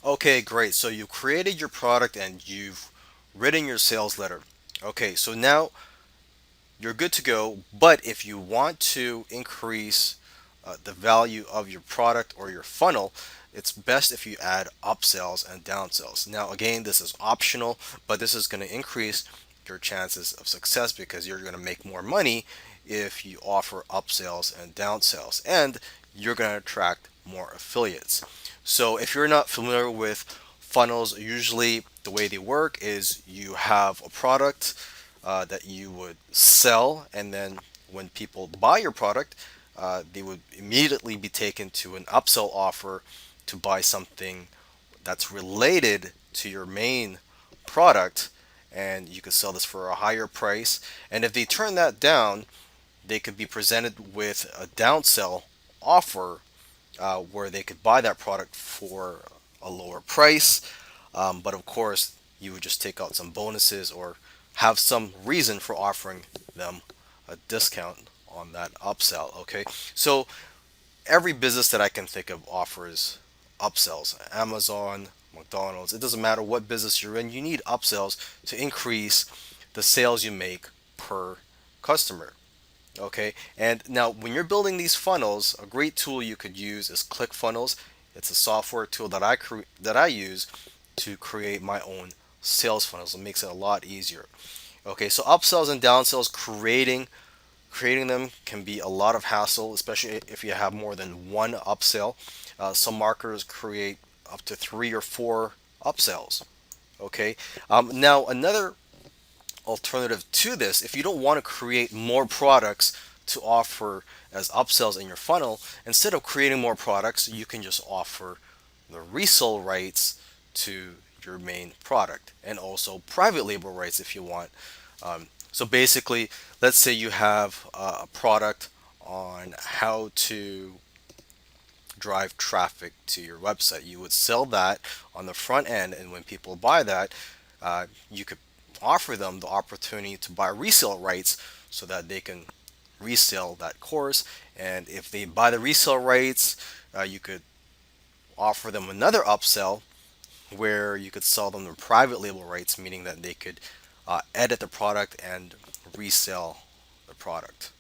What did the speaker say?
Okay, great. So you created your product and you've written your sales letter. Okay, so now you're good to go. But if you want to increase the value of your product or your funnel, it's best if you add upsells and downsells. Now, again, this is optional, but this is going to increase your chances of success because you're going to make more money if you offer upsells and downsells, and you're going to attract more affiliates. So, if you're not familiar with funnels, usually the way they work is you have a product that you would sell, and then when people buy your product, they would immediately be taken to an upsell offer to buy something that's related to your main product, and you could sell this for a higher price. And if they turn that down, they could be presented with a downsell offer where they could buy that product for a lower price. But of course, you would just take out some bonuses or have some reason for offering them a discount on that upsell. Okay, so every business that I can think of offers upsells. Amazon, McDonald's, it doesn't matter what business you're in, you need upsells to increase the sales you make per customer. Okay, and now when you're building these funnels, a great tool you could use is ClickFunnels. It's a software tool that I use to create my own sales funnels. It makes it a lot easier. Okay, so upsells and downsells, creating them can be a lot of hassle, especially if you have more than one upsell. Some marketers create up to three or four upsells. Okay, now another alternative to this, if you don't want to create more products to offer as upsells in your funnel, instead of creating more products, you can just offer the resale rights to your main product and also private label rights if you want. So basically, let's say you have a product on how to drive traffic to your website. You would sell that on the front end, and when people buy that, you could offer them the opportunity to buy resale rights so that they can resell that course. And if they buy the resale rights, you could offer them another upsell where you could sell them the private label rights, meaning that they could edit the product and resell the product.